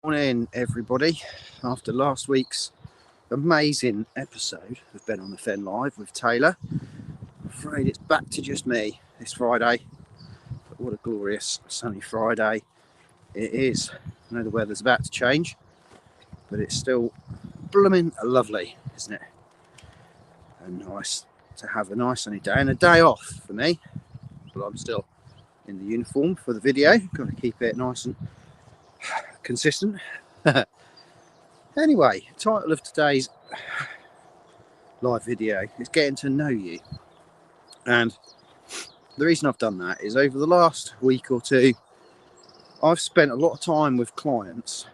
Morning, everybody. After last week's amazing episode of Ben on the Fen Live with Taylor, I'm afraid it's back to just me this Friday. But what a glorious sunny Friday it is. I know the weather's about to change, but it's still blooming lovely, isn't it? And nice to have a nice sunny day and a day off for me. But I'm still in the uniform for the video. Got to keep it nice and consistent. Anyway, title of today's live video is getting to know you. And the reason I've done that is over the last week or two, I've spent a lot of time with clients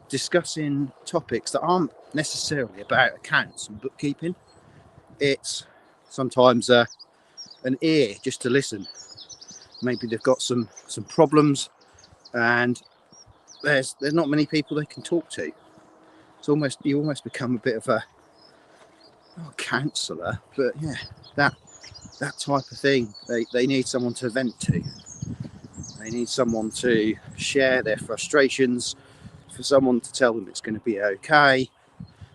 discussing topics that aren't necessarily about accounts and bookkeeping. It's sometimes an ear just to listen. Maybe they've got some problems and there's not many people they can talk to. It's you almost become a bit of a counsellor, but yeah, that type of thing. They need someone to vent to. They need someone to share their frustrations, for someone to tell them it's going to be okay,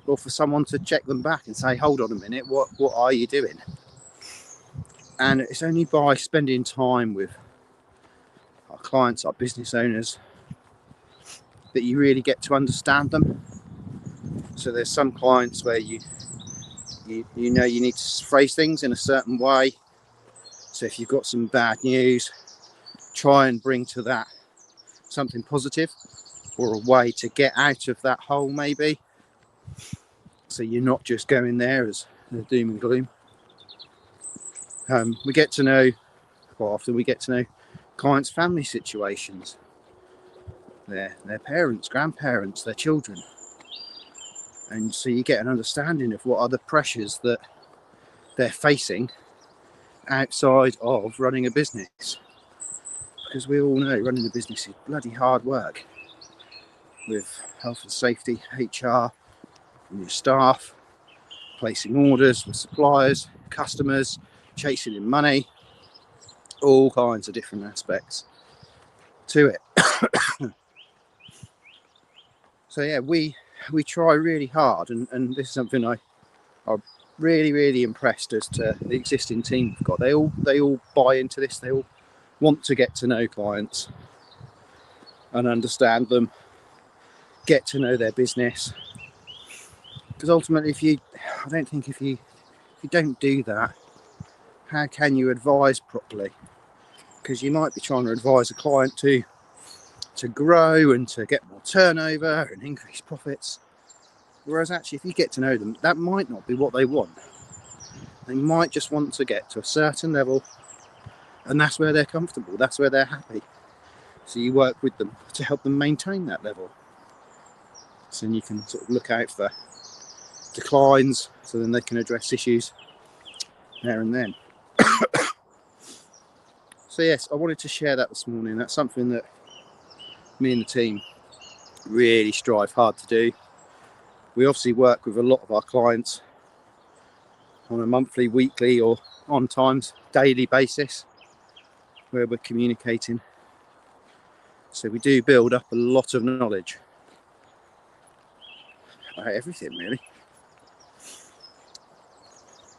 or for someone to check them back and say, hold on a minute, what are you doing? And it's only by spending time with our clients, our business owners, that you really get to understand them. So there's some clients where you know you need to phrase things in a certain way. So if you've got some bad news, try and bring to that something positive or a way to get out of that hole, maybe. So you're not just going there as doom and gloom. We get to know, quite often we get to know clients' family situations, their parents, grandparents, their children. And so you get an understanding of what are the pressures that they're facing outside of running a business. Because we all know running a business is bloody hard work, with health and safety, HR, and your staff, placing orders with suppliers, customers, chasing in money, all kinds of different aspects to it. So yeah, we try really hard, and this is something I'm really impressed as to the existing team we've got. They all buy into this. They all want to get to know clients and understand them, get to know their business. Because ultimately, if you don't do that, how can you advise properly? Because you might be trying to advise a client to grow and to get more turnover and increase profits. Whereas actually, if you get to know them, that might not be what they want. They might just want to get to a certain level, and that's where they're comfortable, that's where they're happy. So you work with them to help them maintain that level. So then you can sort of look out for declines, so then they can address issues there and then. So yes, I wanted to share that this morning. That's something that me and the team really strive hard to do. We obviously work with a lot of our clients on a monthly, weekly, or on times daily basis where we're communicating. So we do build up a lot of knowledge about everything, really.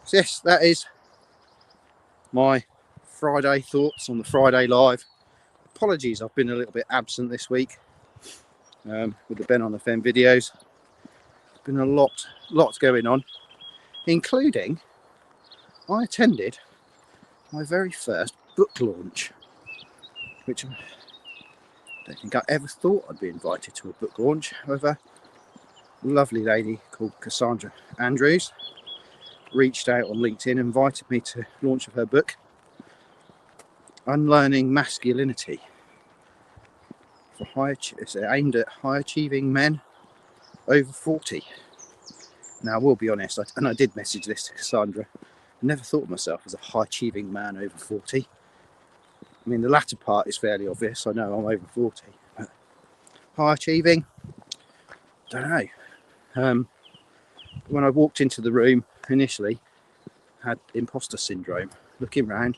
So yes, that is my Friday thoughts on the Friday Live. Apologies, I've been a little bit absent this week with the Ben on the Fen videos. There's been a lot going on, including I attended my very first book launch, which I don't think I ever thought I'd be invited to a book launch. However, a lovely lady called Cassandra Andrews reached out on LinkedIn, invited me to launch of her book, Unlearning Masculinity, it's aimed at high achieving men over 40. Now I will be honest, I did message this to Cassandra, I never thought of myself as a high achieving man over 40. I mean, the latter part is fairly obvious, I know I'm over 40, but high achieving, don't know. When I walked into the room initially, had imposter syndrome, looking round,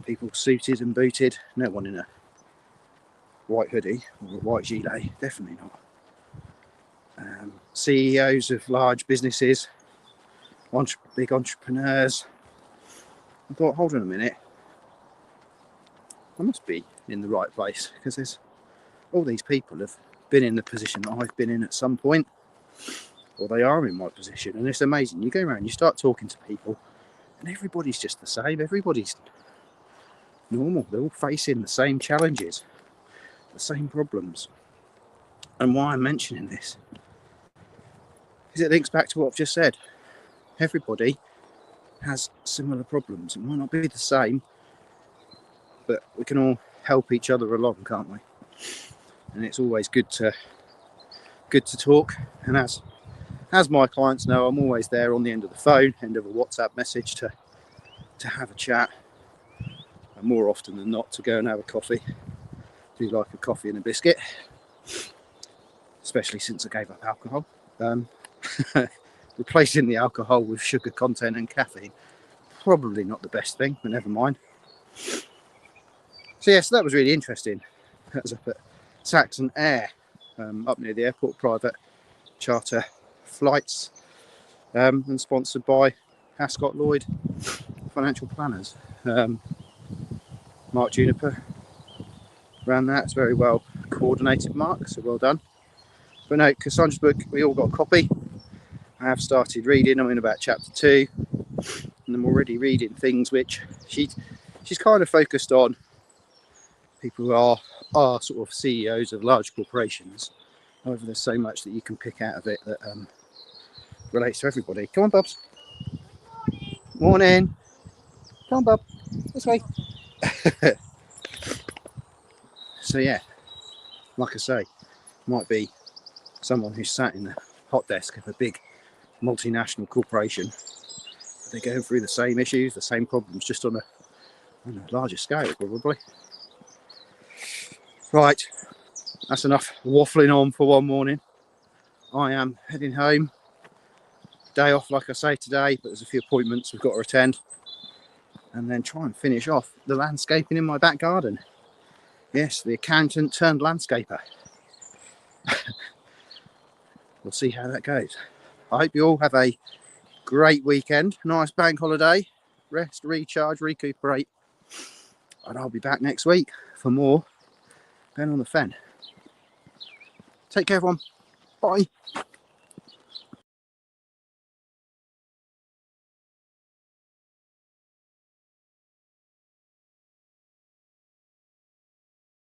people suited and booted, no one in a white hoodie or a white gilet, definitely not. CEOs of large businesses, big entrepreneurs. I thought, hold on a minute, I must be in the right place, because there's all these people have been in the position that I've been in at some point, or they are in my position, and it's amazing. You go around, you start talking to people, and everybody's just the same. Everybody's normal. They're all facing the same challenges, the same problems. And why I'm mentioning this is it links back to what I've just said. Everybody has similar problems. It might not be the same, but we can all help each other along, can't we? And it's always good to talk. And as my clients know, I'm always there on the end of the phone, end of a WhatsApp message to have a chat, and more often than not to go and have a coffee. Do like a coffee and a biscuit, especially since I gave up alcohol. Replacing the alcohol with sugar content and caffeine, probably not the best thing, but never mind. So yes, that was really interesting. That was up at Saxon Air, up near the airport, private charter flights, and sponsored by Ascot Lloyd Financial Planners. Mark Juniper ran that. It's very well coordinated, Mark, so well done. But no, Cassandra's book, we all got a copy. I have started reading. I'm in about chapter 2, and I'm already reading things which she's kind of focused on people who are sort of CEOs of large corporations. However, there's so much that you can pick out of it that relates to everybody. Come on, Bubs. Morning. Come on, Bub. This way. So yeah, like I say, might be someone who's sat in the hot desk of a big multinational corporation. They're going through the same issues, the same problems, just on a larger scale, probably. Right, that's enough waffling on for one morning. I am heading home. Day off, like I say, today, but there's a few appointments we've got to attend, and then try and finish off the landscaping in my back garden. Yes, the accountant turned landscaper. We'll see how that goes. I hope you all have a great weekend, nice bank holiday, rest, recharge, recuperate, and I'll be back next week for more Ben on the Fen. Take care, everyone. Bye.